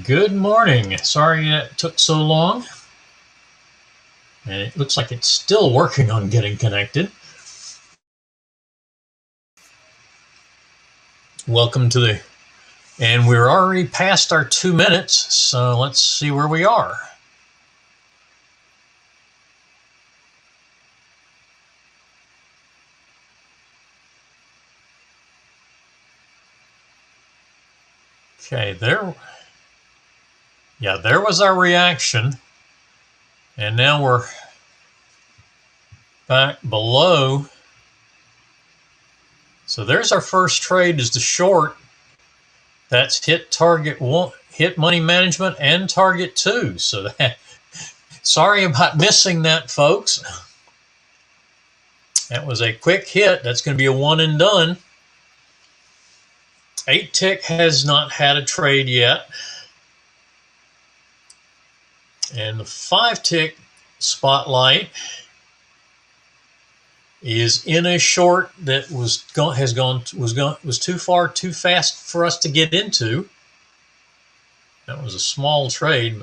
Good morning. Sorry it took so long. And it looks like it's still working on getting connected. Welcome to the... And we're already past our 2 minutes, so let's see where we are. Okay, there was our reaction. And now we're back below. So there's our first trade, is the short. That's hit target one, hit money management and target two. So sorry about missing that, folks. That was a quick hit. That's going to be a one and done. 8 tick has not had a trade yet. And the 5 tick spotlight is in a short that was too fast for us to get into. That was a small trade,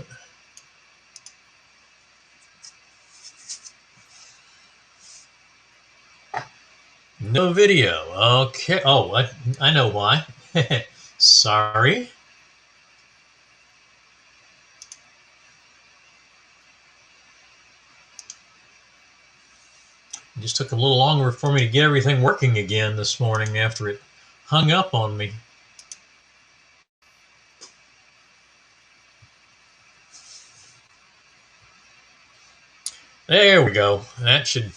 but no video. Okay. Oh, I know why. Sorry. It just took a little longer for me to get everything working again this morning after it hung up on me. There we go. That should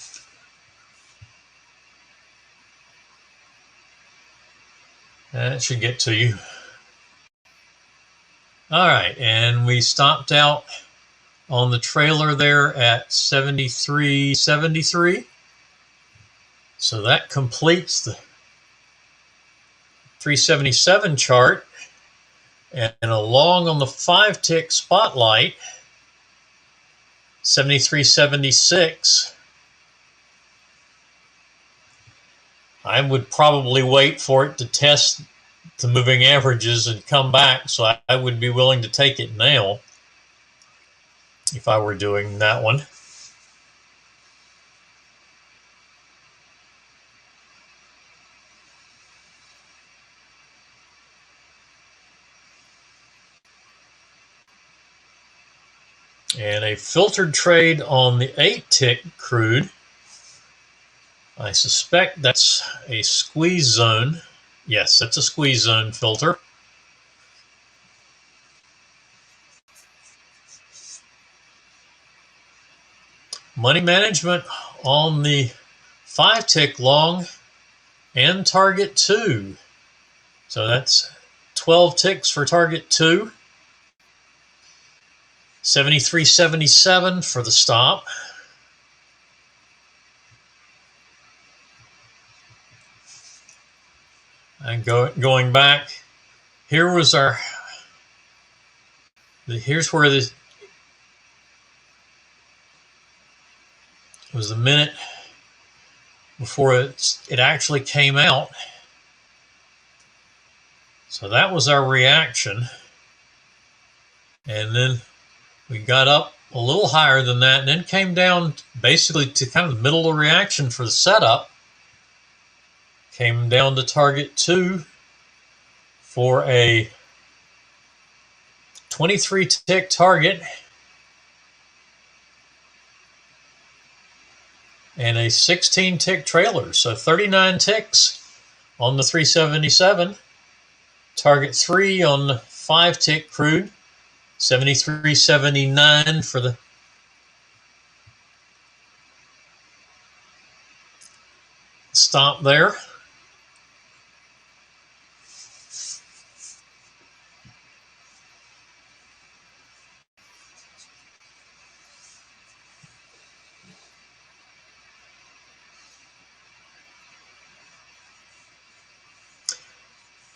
get to you. All right, and we stopped out on the trailer there at 73.73. So that completes the 377 chart. And along on the 5 tick spotlight, 73.76. I would probably wait for it to test the moving averages and come back. So I would be willing to take it now if I were doing that one. And a filtered trade on the 8 tick crude. I suspect that's a squeeze zone. Yes, that's a squeeze zone filter. Money management on the 5 tick long and target 2. So that's 12 ticks for target 2. 73.77 for the stop. And going back, here was here's where this was the minute before it actually came out. So that was our reaction. And then we got up a little higher than that and then came down basically to kind of the middle of the reaction for the setup. Came down to target 2 for a 23 tick target and a 16 tick trailer. So 39 ticks on the 377. Target 3 on the 5 tick crude. 73.79 for the stop there.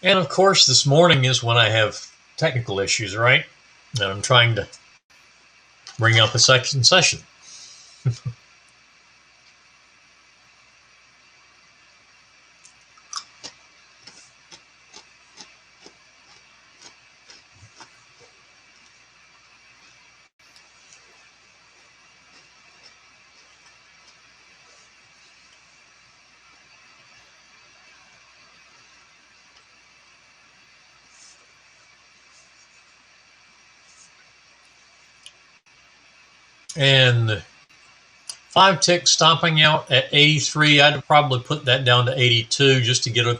And of course, this morning is when I have technical issues, right? And I'm trying to bring up a second session. And 5 tick stopping out at 83. I'd probably put that down to 82 just to get a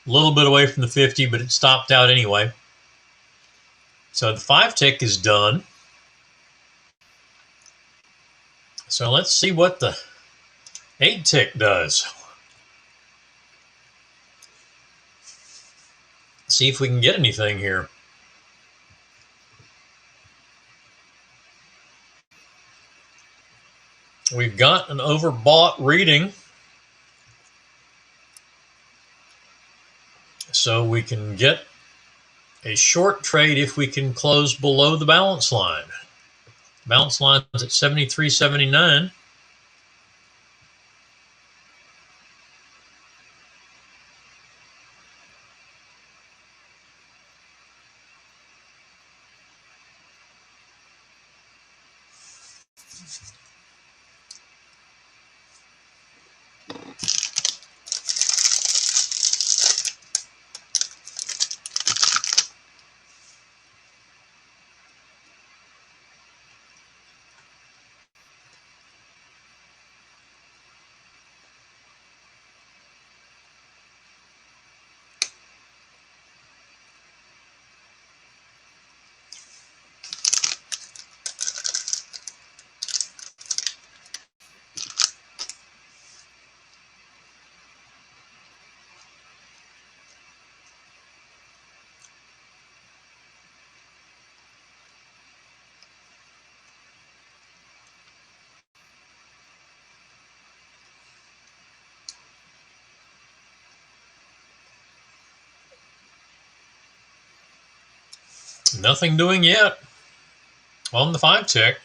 little bit away from the 50, but it stopped out anyway. So the 5 tick is done. So let's see what the 8 tick does. See if we can get anything here. We've got an overbought reading, so we can get a short trade if we can close below the balance line. Balance line is at 73.79. Nothing doing yet on the 5 tick.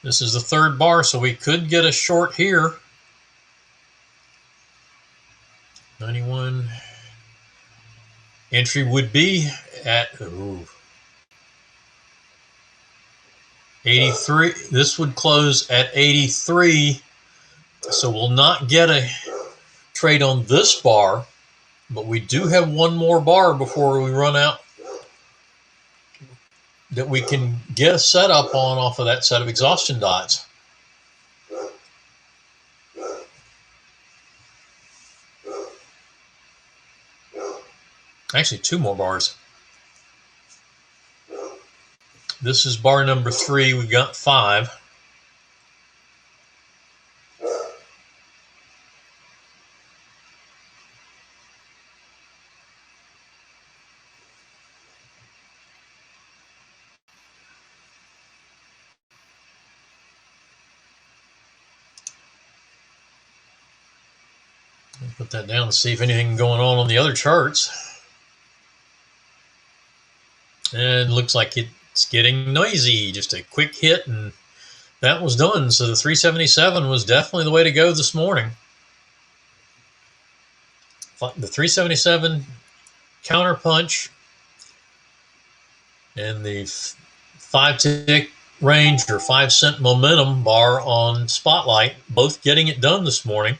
This is the third bar, so we could get a short here. 91. Entry would be at 83. This would close at 83. So we'll not get a trade on this bar, but we do have one more bar before we run out that we can get a setup on off of that set of exhaustion dots. Actually, two more bars. This is bar number 3. We've got 5. Put that down and see if anything going on the other charts. And it looks like it's getting noisy. Just a quick hit and that was done. So the 377 was definitely the way to go this morning. The 377 counterpunch and the 5 tick range or 5-cent momentum bar on Spotlight, both getting it done this morning.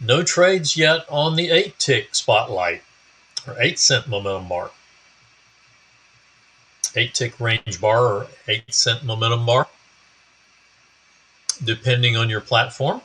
No trades yet on the 8 tick Spotlight or 8-cent momentum bar. 8 tick range bar or 8-cent momentum bar, depending on your platform.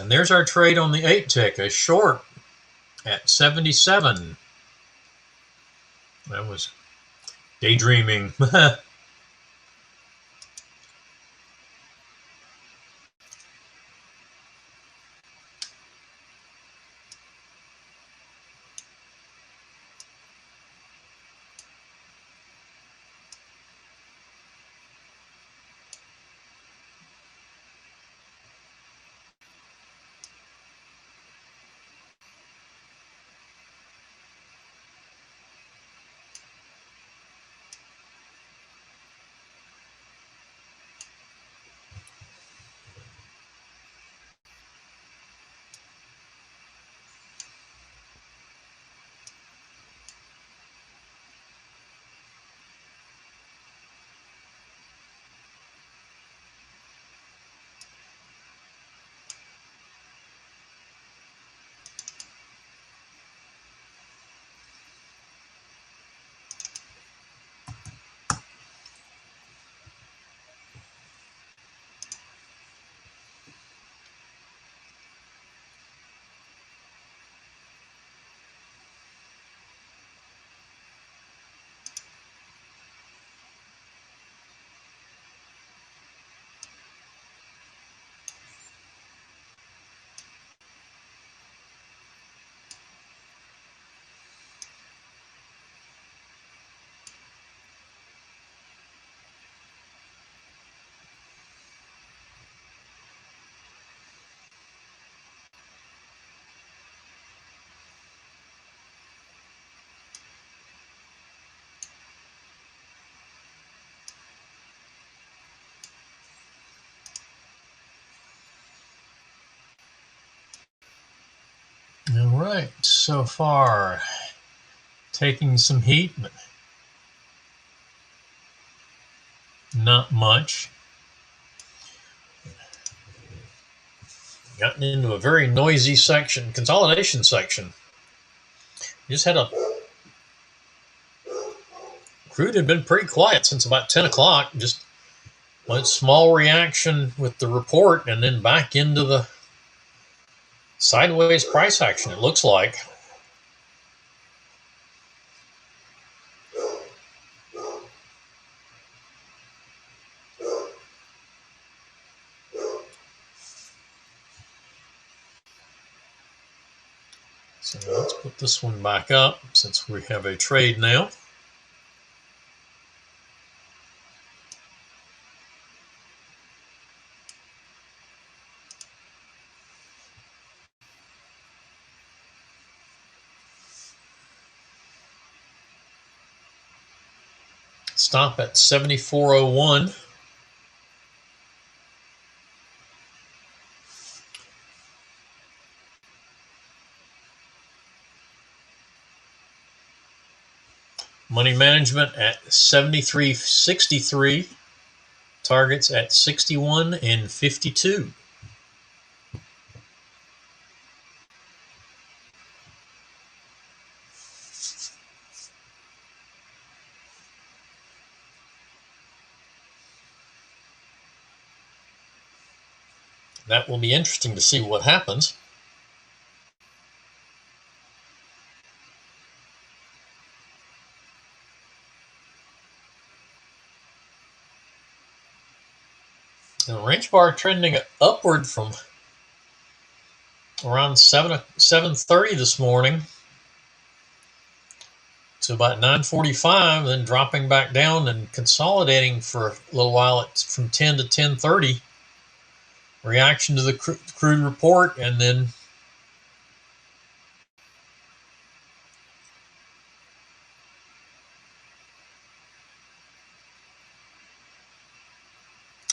And there's our trade on the 8 tick, a short at 77. That was daydreaming. All right, so far taking some heat, but not much. Gotten into a very noisy section, consolidation section. Just had a crude had been pretty quiet since about 10 o'clock. Just a small reaction with the report and then back into the sideways price action, it looks like. So let's put this one back up since we have a trade now. Stop at 74.01. Money management at 73.63. Targets at 61 and 52. That will be interesting to see what happens. The range bar trending upward from around 7:30 this morning to about 9:45, then dropping back down and consolidating for a little while from 10 to 10:30. Reaction to the crude report, and then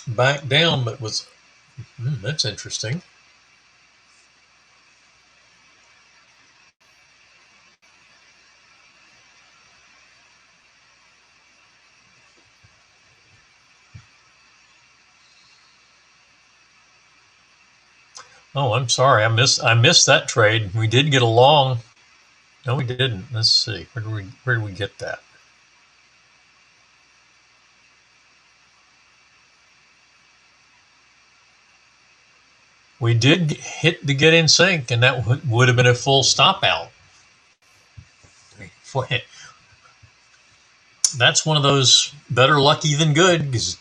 back down, but was that's interesting. Oh, I'm sorry. I missed that trade. We did get a long. No, we didn't. Let's see. Where did we get that? we did hit the get in sync, and that would have been a full stop out. That's one of those better lucky than good, because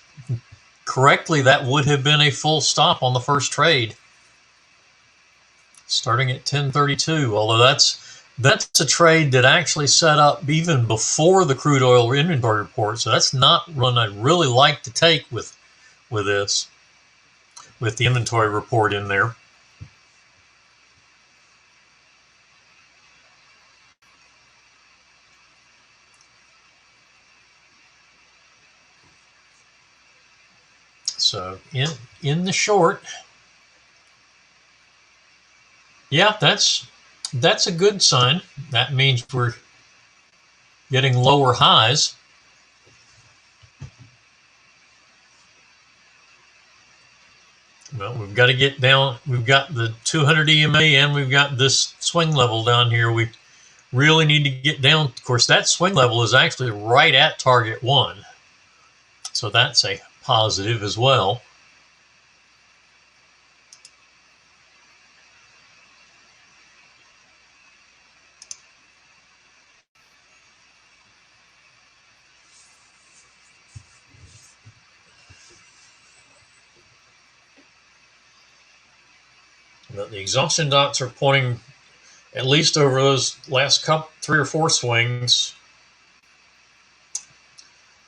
correctly that would have been a full stop on the first trade starting at 1032, although that's a trade that actually set up even before the crude oil inventory report, so that's not one I'd really like to take with this, with the inventory report in there. So in the short, yeah, that's a good sign. That means we're getting lower highs. Well, we've got to get down. We've got the 200 EMA and we've got this swing level down here. We really need to get down. Of course, that swing level is actually right at target 1. So that's a positive as well. But the exhaustion dots are pointing, at least over those last 3 or 4 swings,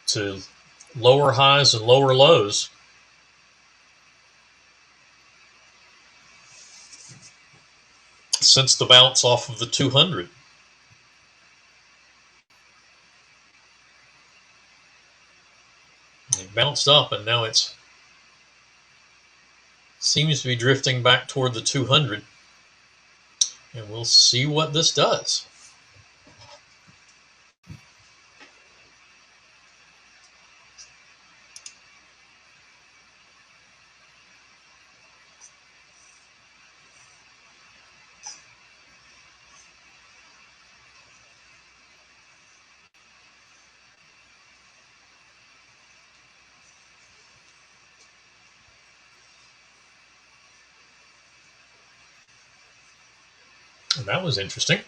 to lower highs and lower lows. Since the bounce off of the 200. It bounced up and now it seems to be drifting back toward the 200. And we'll see what this does. That was interesting.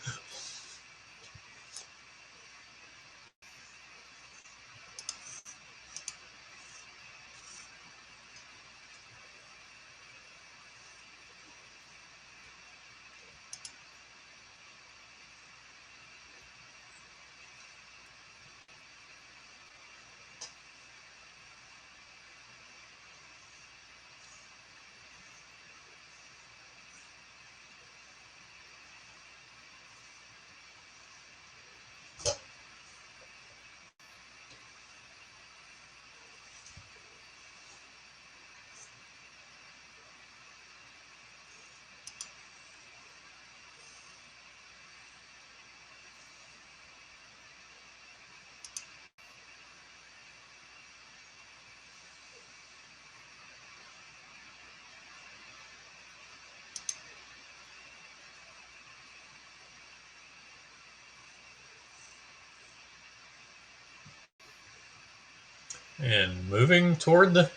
And moving toward the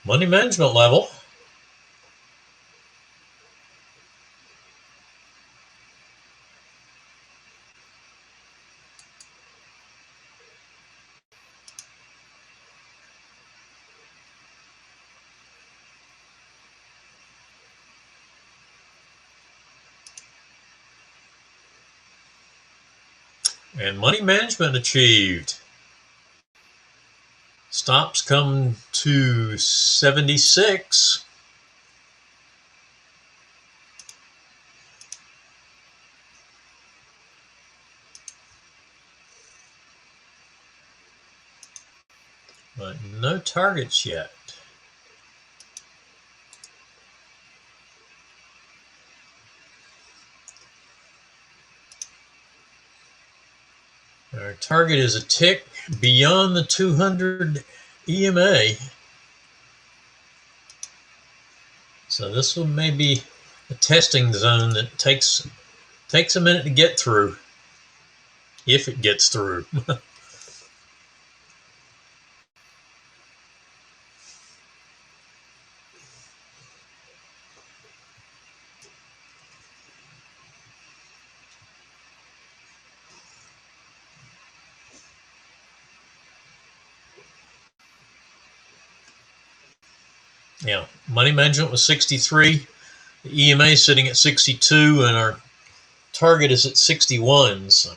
money management level. And money management achieved. Stops come to 76. But no targets yet. Our target is a tick beyond the 200 EMA. So this one may be a testing zone that takes a minute to get through, if it gets through. Yeah, money management was 63. The EMA sitting at 62, and our target is at 61. So.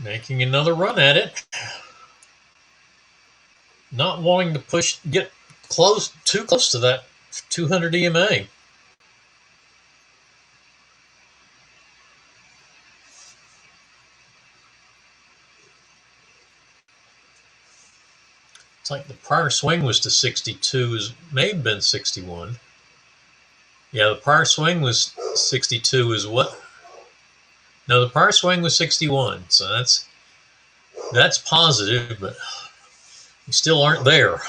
Making another run at it. Not wanting to get too close to that 200 EMA. It's like the prior swing was to 62, may have been 61. Yeah, the prior swing was 62 is what? No, the prior swing was 61. So that's positive, but we still aren't there.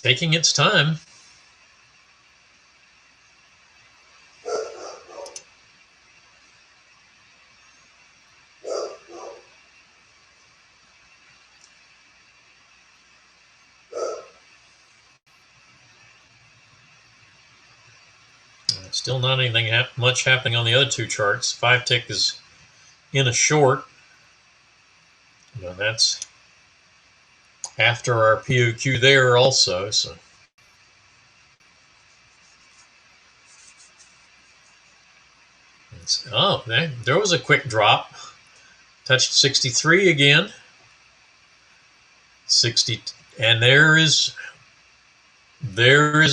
Taking its time. Still not anything much happening on the other two charts. 5-tick is in a short. But that's after our POQ there also. So. Oh, there was a quick drop. Touched 63 again. 60, and there is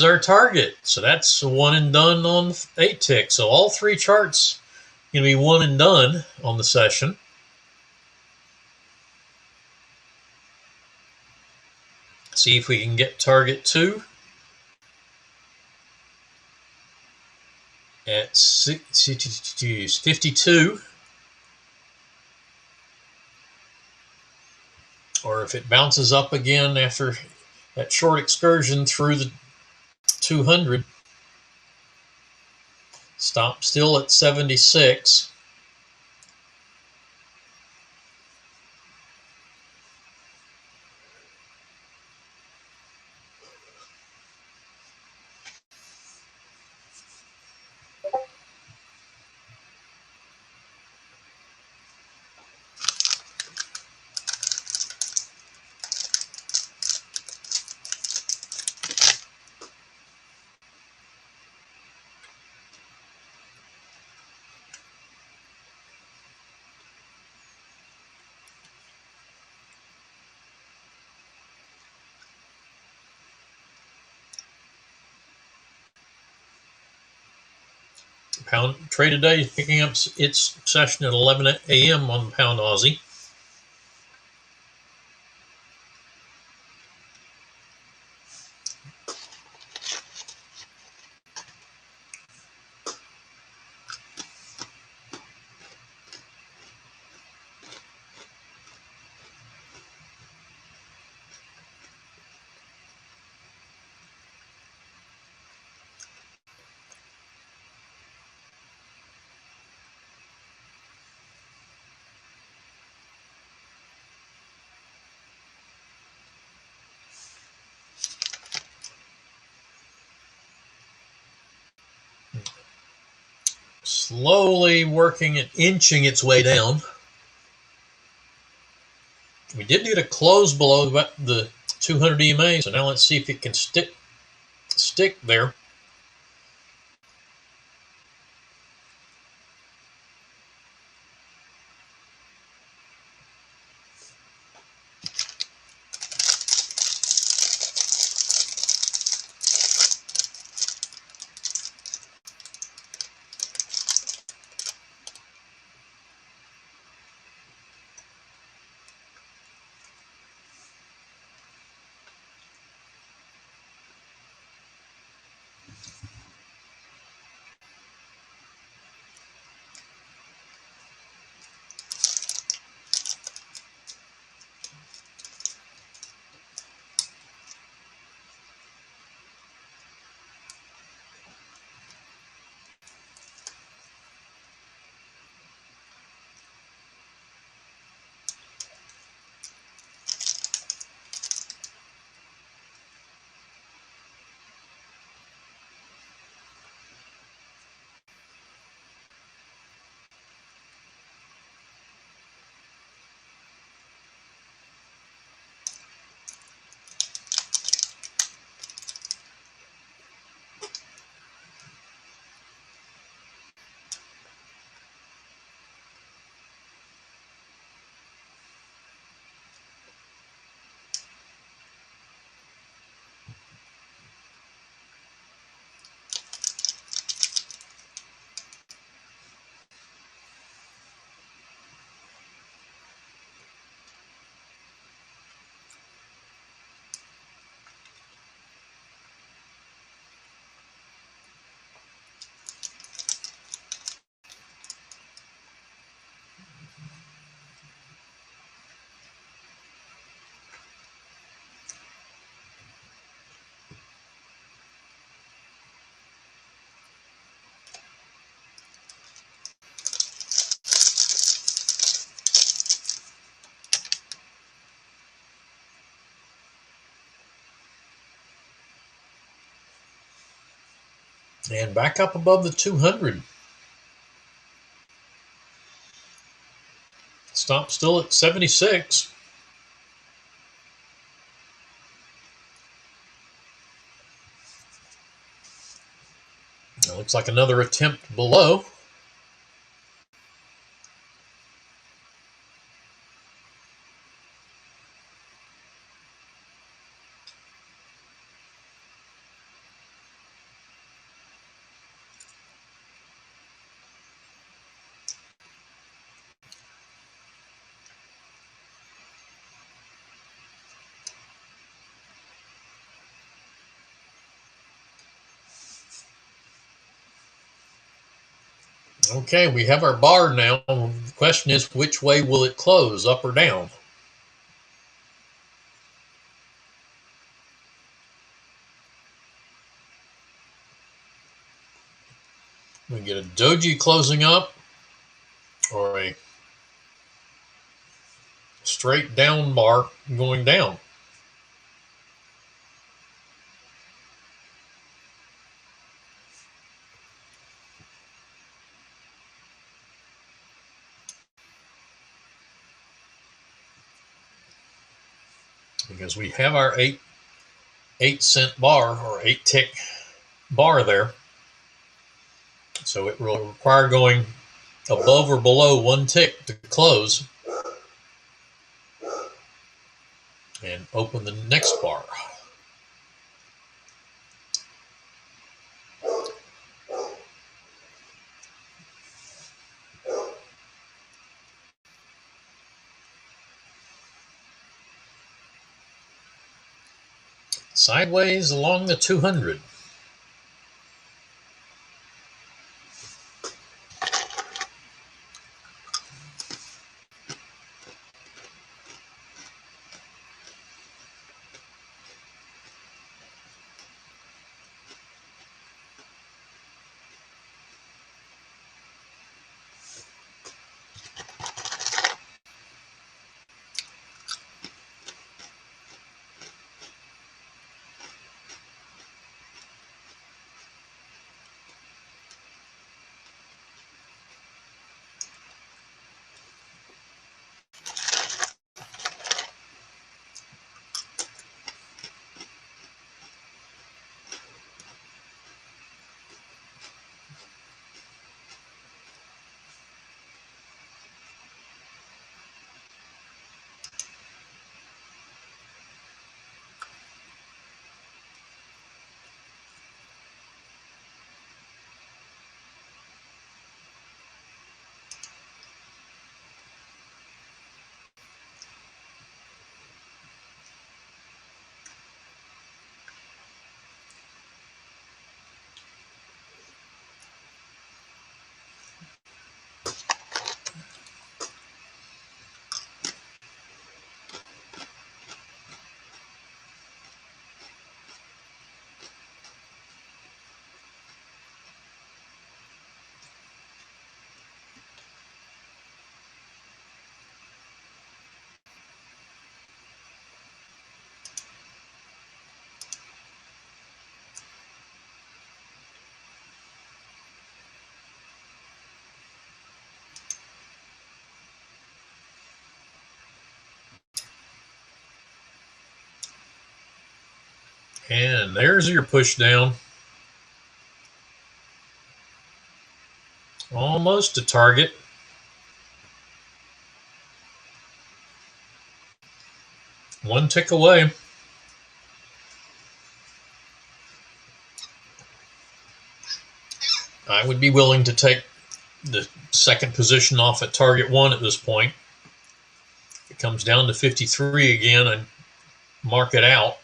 our target. So that's one and done on 8-tick. So all three charts going to be one and done on the session. See if we can get target 2 at 52. Or if it bounces up again after that short excursion through the 200. Stop still at 76. Pound trade today picking up its session at 11 a.m. on the pound Aussie. Slowly working and inching its way down. We did get a close below the 200 EMA, so now let's see if it can stick there. And back up above the 200. Stop still at 76. It looks like another attempt below. Okay, we have our bar now. The question is, which way will it close, up or down? We get a doji closing up or a straight down bar going down. Because we have our 8 cent bar or 8 tick bar there. So it will require going above or below 1 tick to close and open the next bar. Sideways along the 200. And there's your push down. Almost to target. One tick away. I would be willing to take the second position off at target 1 at this point. If it comes down to 53 again, I'd mark it out.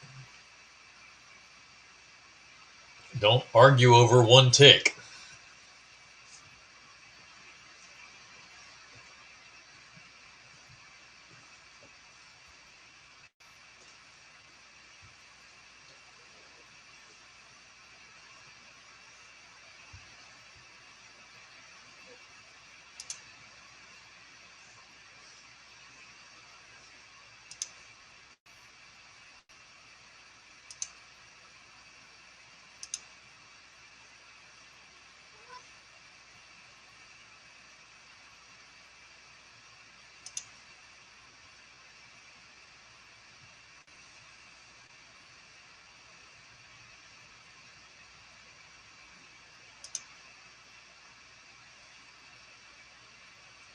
Don't argue over 1 tick.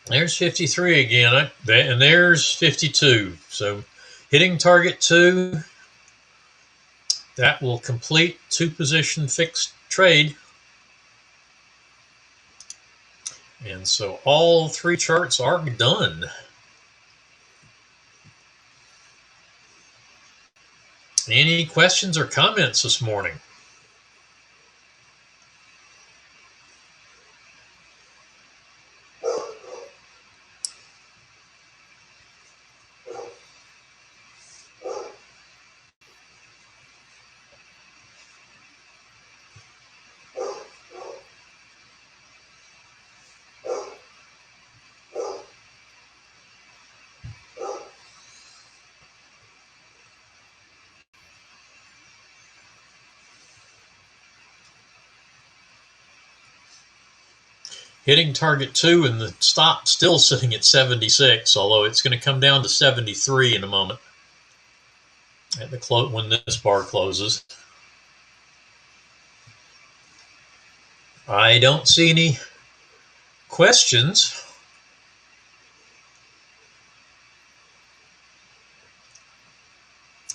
There's 53 again, and there's 52. So hitting target 2, that will complete 2-position fixed trade. And so all 3 charts are done. Any questions or comments this morning? Hitting target 2 and the stop still sitting at 76, although it's going to come down to 73 in a moment at the when this bar closes. I don't see any questions.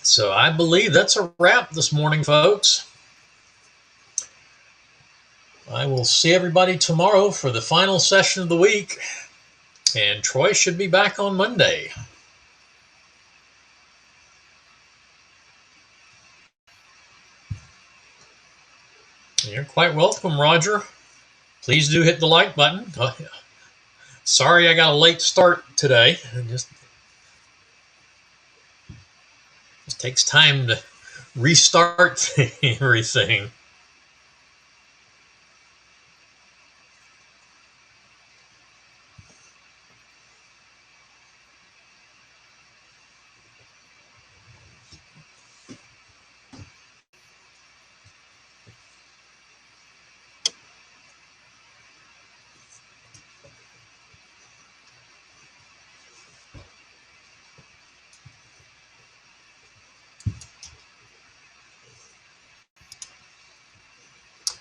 So I believe that's a wrap this morning, folks. I will see everybody tomorrow for the final session of the week, and Troy should be back on Monday. You're quite welcome, Roger. Please do hit the like button. Sorry I got a late start today. It just takes time to restart everything.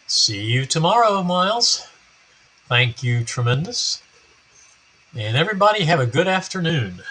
See you tomorrow, Miles. Thank you, tremendous. And everybody have a good afternoon.